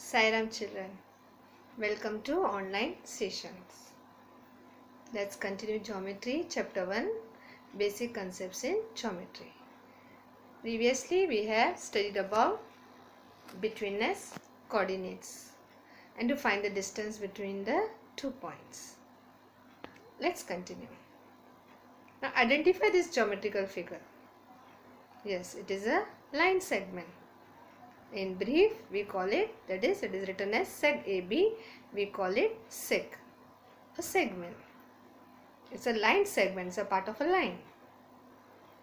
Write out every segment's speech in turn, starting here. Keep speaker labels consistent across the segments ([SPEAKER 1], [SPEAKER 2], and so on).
[SPEAKER 1] Sairam children, welcome to online sessions. Let's continue geometry chapter 1, basic concepts in geometry. Previously we have studied about betweenness coordinates and to find the distance between the 2 points. Let's continue. Now identify this geometrical figure. Yes, it is a line segment. In brief, we call it, that is, it is written as seg AB, we call it seg, a segment. It's a line segment, it's a part of a line.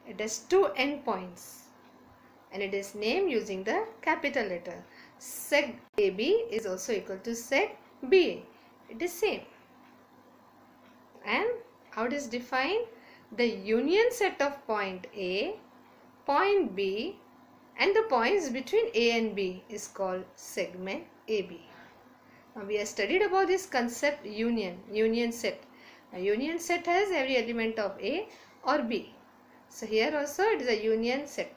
[SPEAKER 1] It has two endpoints and it is named using the capital letter. Seg AB is also equal to seg BA. It is same. And how it is defined? The union set of point A, point B, and the points between A and B is called segment AB. Now we have studied about this concept union set. A union set has every element of A or B. So here also it is a union set.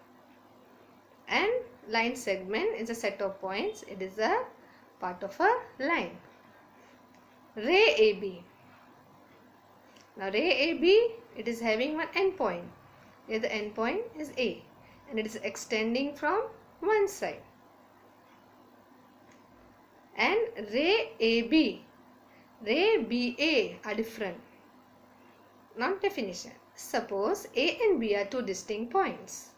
[SPEAKER 1] And line segment is a set of points. It is a part of a line. Ray AB. Now ray AB, it is having one endpoint. Here the endpoint is A. And it is extending from one side. And ray AB, ray BA are different. Now definition. Suppose A and B are two distinct points.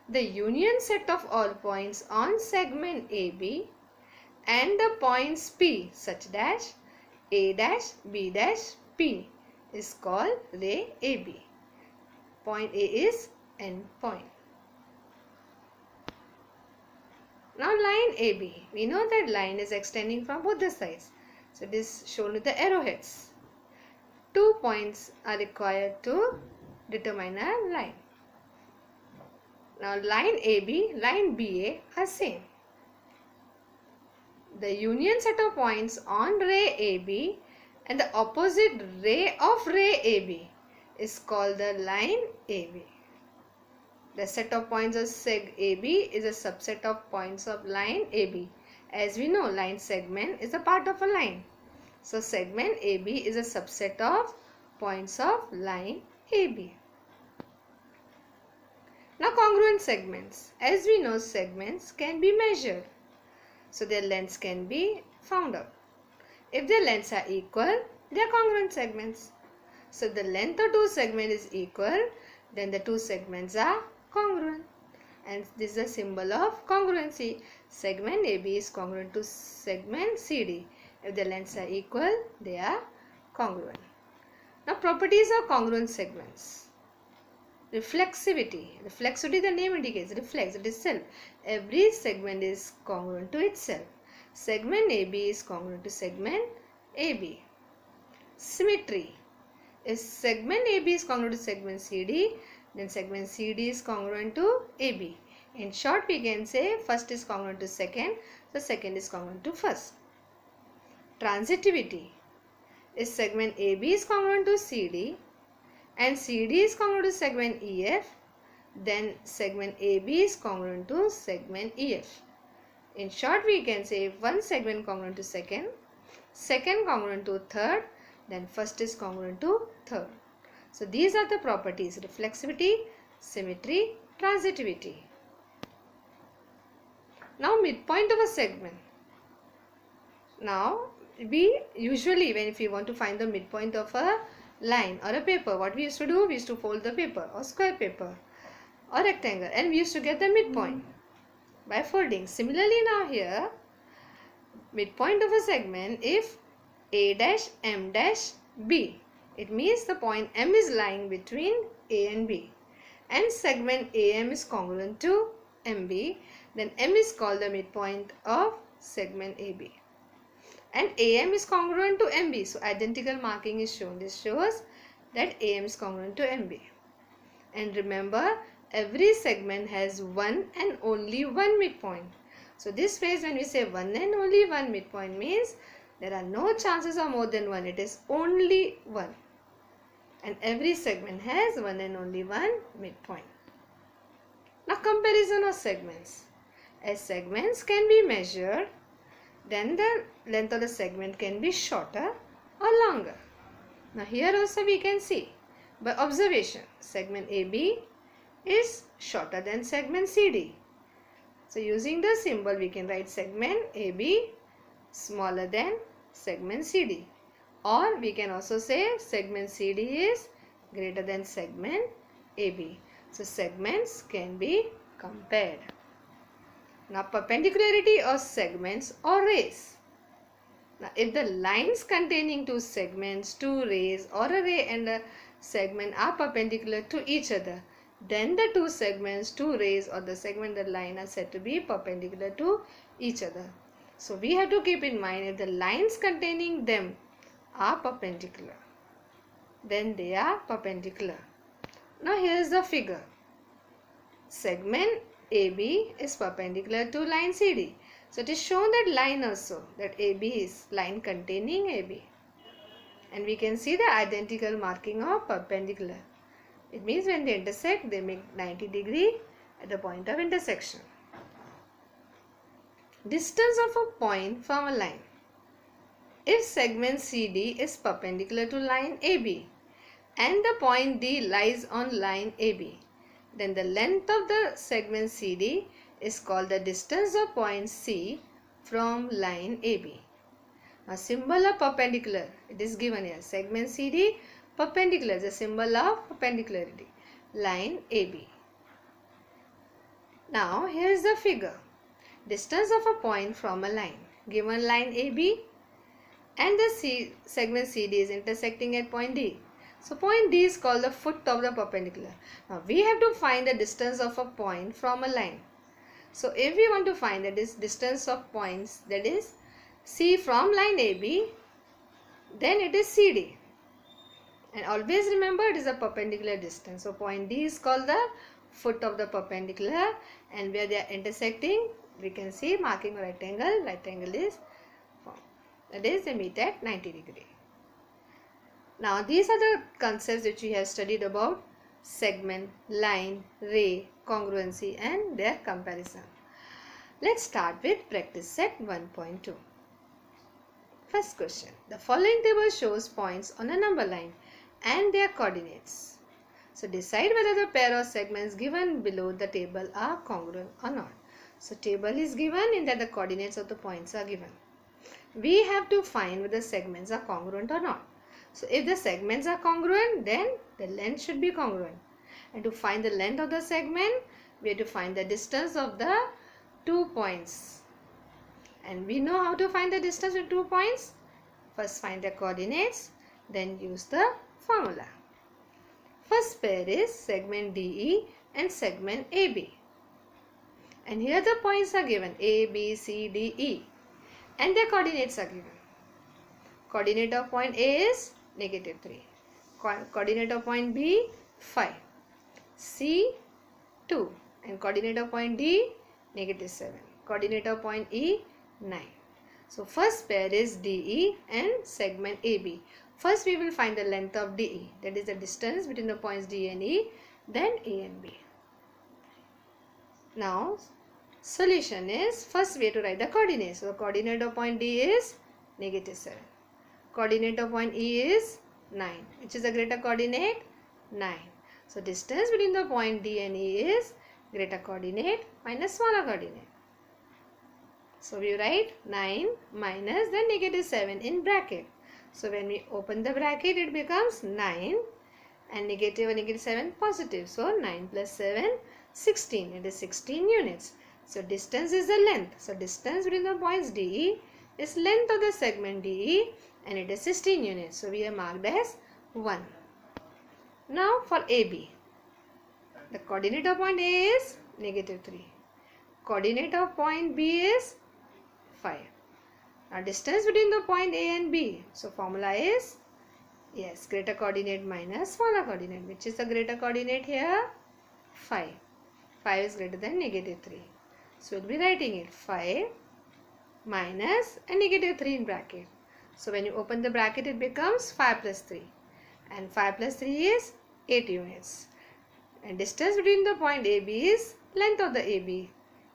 [SPEAKER 1] The union set of all points on segment AB and the points P such dash A dash B dash P is called ray AB. Point A is endpoint. Now line AB, we know that line is extending from both the sides. So it is shown with the arrowheads. 2 points are required to determine a line. Now line AB, line BA are same. The union set of points on ray AB and the opposite ray of ray AB is called the line AB. The set of points of seg AB is a subset of points of line AB. As we know, line segment is a part of a line. So segment AB is a subset of points of line AB. Now congruent segments. As we know, segments can be measured. So their lengths can be found out. If their lengths are equal, they are congruent segments. So if the length of two segments is equal, then the two segments are congruent, and this is a symbol of congruency. Segment AB is congruent to segment CD. If the lengths are equal, they are congruent. Now properties of congruent segments. Reflexivity. Reflexivity, the name indicates, reflects, it is self. Every segment is congruent to itself. Segment AB is congruent to segment AB. Symmetry. If segment AB is congruent to segment CD, then segment CD is congruent to AB. In short, we can say first is congruent to second, so second is congruent to first. Transitivity. If segment AB is congruent to CD and CD is congruent to segment EF, then segment AB is congruent to segment EF. In short, we can say if one segment congruent to second, second congruent to third, then first is congruent to third. So these are the properties: reflexivity, symmetry, transitivity. Now midpoint of a segment. Now we usually, if we want to find the midpoint of a line or a paper, what we used to do? We used to fold the paper or square paper or rectangle, and we used to get the midpoint by folding. Similarly now here, midpoint of a segment, if A dash M dash B, it means the point M is lying between A and B, and segment AM is congruent to MB, then M is called the midpoint of segment AB. And AM is congruent to MB, so identical marking is shown. This shows that AM is congruent to MB. And remember, every segment has one and only one midpoint. So this phrase, when we say one and only one midpoint, means there are no chances of more than one. It is only one. And every segment has one and only one midpoint. Now comparison of segments. As segments can be measured, then the length of the segment can be shorter or longer. Now here also we can see by observation segment AB is shorter than segment CD. So using the symbol we can write segment AB smaller than segment CD, or we can also say segment CD is greater than segment AB. So segments can be compared. Now perpendicularity of segments or rays. Now if the lines containing two segments, two rays or a ray and a segment are perpendicular to each other, then the two segments, two rays or the segment, the line are said to be perpendicular to each other. So we have to keep in mind, if the lines containing them are perpendicular, then they are perpendicular. Now here is the figure. Segment AB is perpendicular to line CD. So it is shown that line also, that AB is line containing AB. And we can see the identical marking of perpendicular. It means when they intersect, they make 90 degree at the point of intersection. Distance of a point from a line. If segment CD is perpendicular to line AB and the point D lies on line AB, then the length of the segment CD is called the distance of point C from line AB. A symbol of perpendicular, it is given here. Segment CD perpendicular is a symbol of perpendicularity. Line AB. Now here is the figure. Distance of a point from a line. Given line AB and the segment CD is intersecting at point D. So point D is called the foot of the perpendicular. Now we have to find the distance of a point from a line. So if we want to find the distance of points, that is C from line AB, then it is CD. And always remember, it is a perpendicular distance. So point D is called the foot of the perpendicular, and where they are intersecting, we can see marking a right angle. Right angle is formed. That is, they meet at 90 degree. Now these are the concepts which we have studied about segment, line, ray, congruency and their comparison. Let's start with practice set 1.2. First question. The following table shows points on a number line and their coordinates. So decide whether the pair of segments given below the table are congruent or not. So table is given in that the coordinates of the points are given. We have to find whether segments are congruent or not. So if the segments are congruent, then the length should be congruent. And to find the length of the segment, we have to find the distance of the 2 points. And we know how to find the distance of 2 points. First find the coordinates, then use the formula. First pair is segment DE and segment AB. And here the points are given A, B, C, D, E. And their coordinates are given. Coordinate of point A is -3. Coordinate of point B 5. C 2. And coordinate of point D -7. Coordinate of point E 9. So first pair is DE and segment AB. First we will find the length of DE, that is the distance between the points D and E, then A and B. Now solution is, first we have to write the coordinates. So the coordinate of point D is -7. Coordinate of point E is 9. Which is the greater coordinate? 9. So distance between the point D and E is greater coordinate minus smaller coordinate. So we write 9 minus the -7 in bracket. So when we open the bracket, it becomes 9 and negative and -7 positive. So 9 plus 7, 16. It is 16 units. So distance is the length. So distance between the points DE is length of the segment DE and it is 16 units. So we have marked as 1. Now for AB. The coordinate of point A is -3. Coordinate of point B is 5. Now distance between the point A and B. So formula is, yes, greater coordinate minus smaller coordinate. Which is the greater coordinate here? 5. 5 is greater than -3. So we'll be writing it 5 minus and -3 in bracket. So when you open the bracket, it becomes 5 plus 3. And 5 plus 3 is 8 units. And distance between the point AB is length of the AB.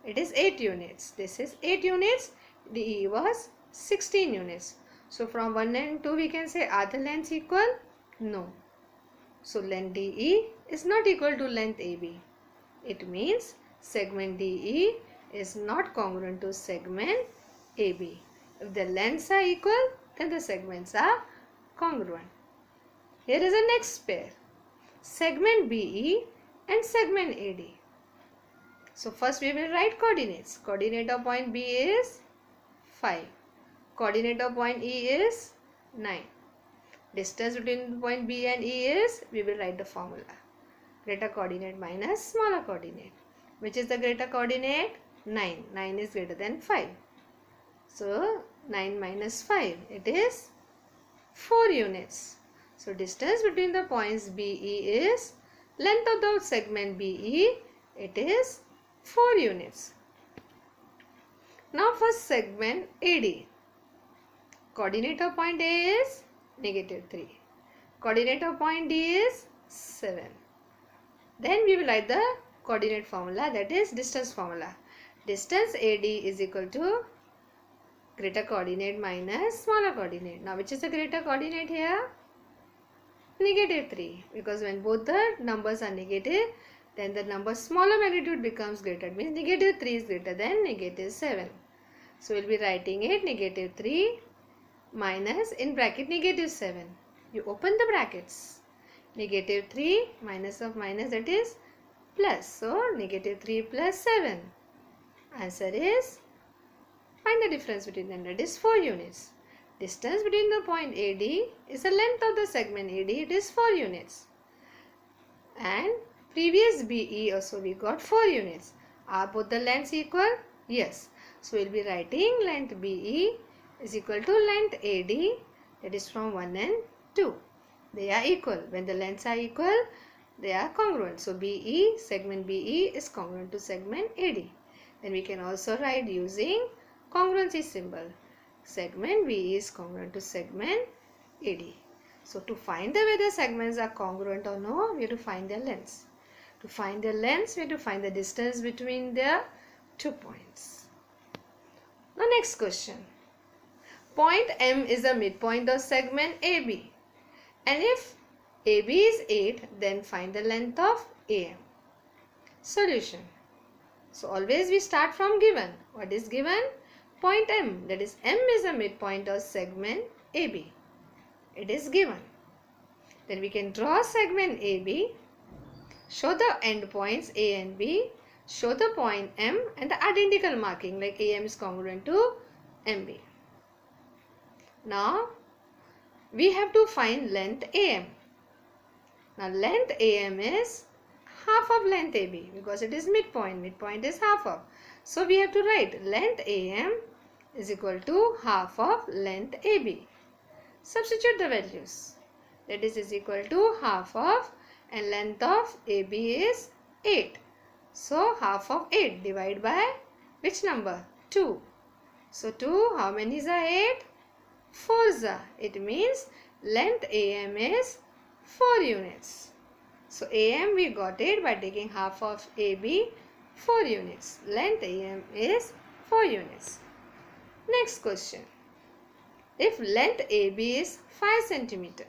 [SPEAKER 1] It is 8 units. This is 8 units. DE was 16 units. So from 1 and 2 we can say are the lengths equal? No. So length DE is not equal to length AB. It means segment DE is not congruent to segment AB. If the lengths are equal, then the segments are congruent. Here is the next pair. Segment BE and segment AD. So first we will write coordinates. Coordinate of point B is 5. Coordinate of point E is 9. Distance between point B and E is, we will write the formula. Greater coordinate minus smaller coordinate. Which is the greater coordinate? 9. 9 is greater than 5. So 9 minus 5, it is 4 units. So distance between the points BE is, length of the segment BE, it is 4 units. Now for segment AD. Coordinate of point A is -3. Coordinate of point D is 7. Then we will write the coordinate formula, that is distance formula. Distance AD is equal to greater coordinate minus smaller coordinate. Now which is the greater coordinate here? -3. Because when both the numbers are negative, then the number smaller magnitude becomes greater. It means -3 is greater than -7. So we will be writing it -3 minus in bracket -7. You open the brackets. -3 minus of minus, that is plus. So -3 plus 7. Answer is, find the difference between them, that is 4 units. Distance between the point AD is the length of the segment AD, it is 4 units. And previous BE also we got 4 units. Are both the lengths equal? Yes. So we will be writing length BE is equal to length AD, that is from 1 and 2. They are equal. When the lengths are equal, they are congruent. So BE, segment BE is congruent to segment AD. Then we can also write using congruency symbol. Segment BE is congruent to segment AD. So to find whether segments are congruent or no, we have to find their lengths. To find their lengths, we have to find the distance between their 2 points. Now next question. Point M is the midpoint of segment AB. And if AB is 8, then find the length of AM. Solution. So always we start from given. What is given? Point M. That is M is the midpoint of segment AB. It is given. Then we can draw segment AB, show the endpoints A and B, show the point M and the identical marking like AM is congruent to MB. Now we have to find length AM. Now length AM is half of length AB because it is midpoint. Midpoint is half of. So we have to write length AM is equal to half of length AB. Substitute the values. That is equal to half of, and length of AB is 8. So half of 8 divided by which number? 2. So 2, how many is 8? 4 is. It means length AM is 4 units. So AM we got it by taking half of AB, 4 units. Length AM is 4 units. Next question. If length AB is 5 cm,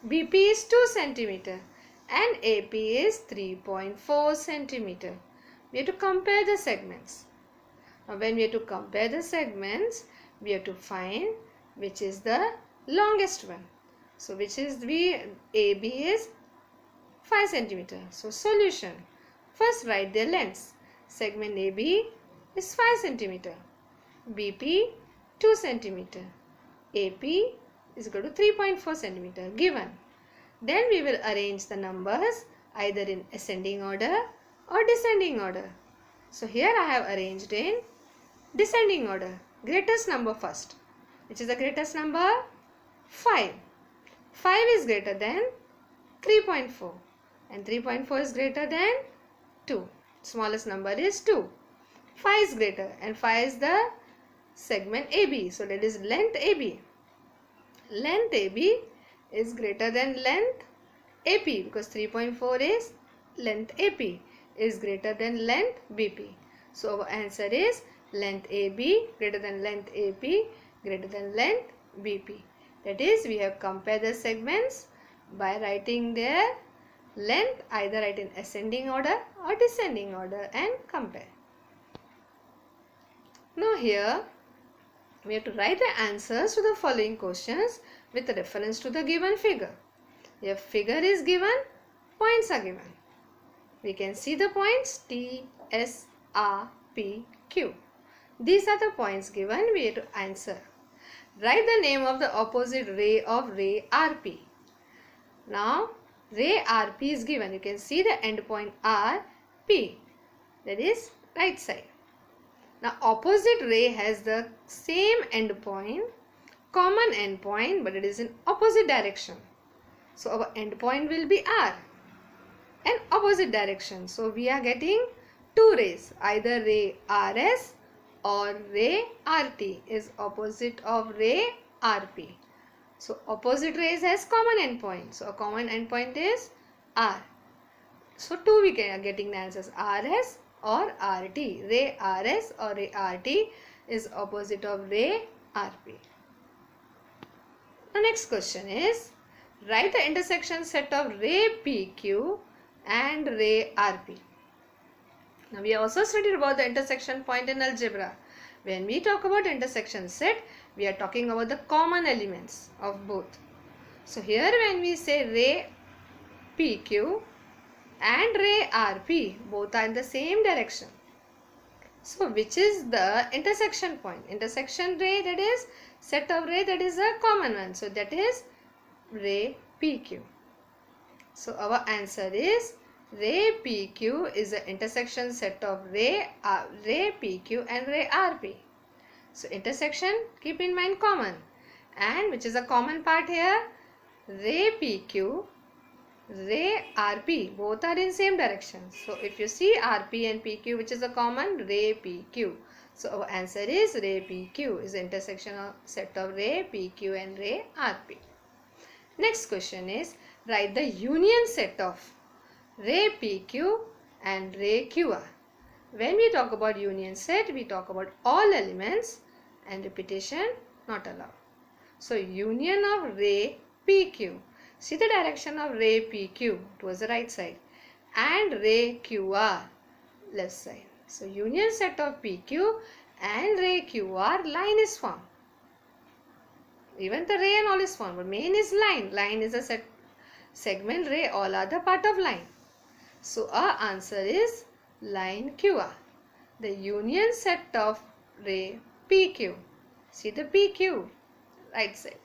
[SPEAKER 1] BP is 2 cm and AP is 3.4 cm, we have to compare the segments. Now when we have to compare the segments, we have to find which is the longest one. So which is AB is 5 cm. So solution. First write their lengths. Segment AB is 5 cm. BP 2 cm. AP is equal to 3.4 cm given. Then we will arrange the numbers either in ascending order or descending order. So here I have arranged in descending order. Greatest number first. Which is the greatest number? 5. 5 is greater than 3.4 and 3.4 is greater than 2. Smallest number is 2. 5 is greater and 5 is the segment AB. So that is length AB. Length AB is greater than length AP because 3.4 is length AP is greater than length BP. So our answer is length AB greater than length AP greater than length BP. That is, we have compared the segments by writing their length, either write in ascending order or descending order and compare. Now here we have to write the answers to the following questions with reference to the given figure. If figure is given, points are given. We can see the points T, S, R, P, Q. These are the points given. We have to answer. Write the name of the opposite ray of ray RP. Now ray RP is given. You can see the endpoint RP. That is right side. Now opposite ray has the same endpoint, common endpoint, but it is in opposite direction. So our endpoint will be R and opposite direction. So we are getting two rays, either ray RS or ray RT is opposite of ray RP. So opposite rays has common endpoint. So a common endpoint is R. So two we are getting the answers, RS or RT. Ray RS or ray RT is opposite of ray RP. The next question is, write the intersection set of ray PQ and ray RP. Now we also studied about the intersection point in algebra. When we talk about intersection set, we are talking about the common elements of both. So here when we say ray PQ and ray RP, both are in the same direction. So which is the intersection point? Intersection ray, that is set of ray, that is a common one. So that is ray PQ. So our answer is ray PQ is the intersection set of ray PQ and ray RP. So intersection, keep in mind common, and which is a common part here, ray PQ, ray RP, both are in same direction. So if you see RP and PQ, which is a common, ray PQ. So our answer is ray PQ is the intersection of set of ray PQ and ray RP. Next question is, write the union set of ray PQ and ray QR. When we talk about union set, we talk about all elements and repetition not allowed. So union of ray PQ. See the direction of ray PQ towards the right side and ray QR left side. So union set of PQ and ray QR, line is formed. Even the ray and all is formed, but main is line. Line is a segment ray, all are the part of line. So our answer is line QR. The union set of ray PQ. See the PQ right side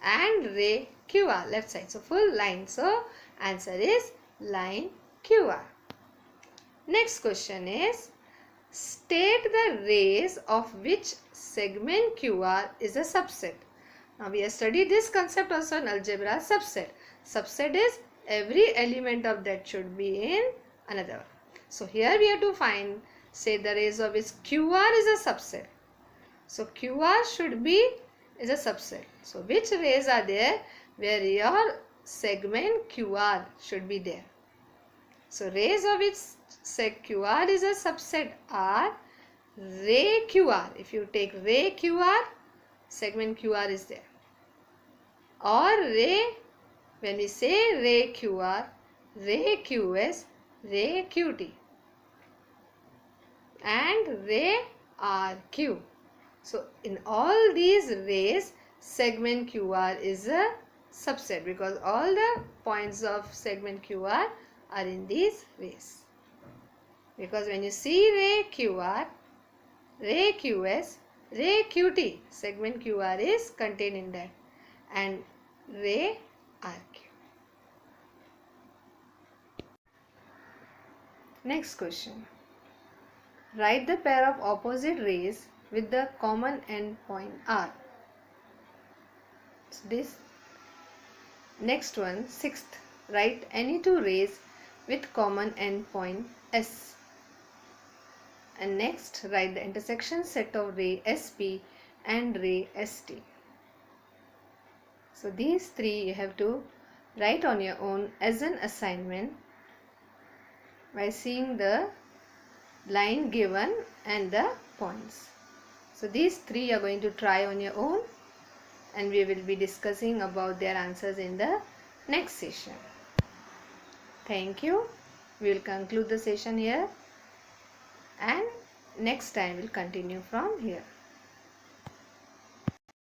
[SPEAKER 1] and ray QR left side. So full line. So answer is line QR. Next question is, state the rays of which segment QR is a subset. Now we have studied this concept also in algebra, subset. Subset is every element of that should be in another. So here we have to find, say the rays of which QR is a subset. So QR should be is a subset. So which rays are there where your segment QR should be there? So rays of which seg QR is a subset are ray QR. If you take ray QR, segment QR is there. Or ray, when we say ray QR, ray QS, ray QT and ray RQ. So in all these rays, segment QR is a subset because all the points of segment QR are in these rays. Because when you see ray QR, ray QS, ray QT, segment QR is contained in that, and ray RQ. Next question. Write the pair of opposite rays with the common endpoint R. So this next one, sixth, write any two rays with common endpoint S. And next, write the intersection set of ray SP and ray ST. So these three you have to write on your own as an assignment by seeing the line given and the points. So these three you are going to try on your own, and we will be discussing about their answers in the next session. Thank you. We will conclude the session here, and next time we'll continue from here.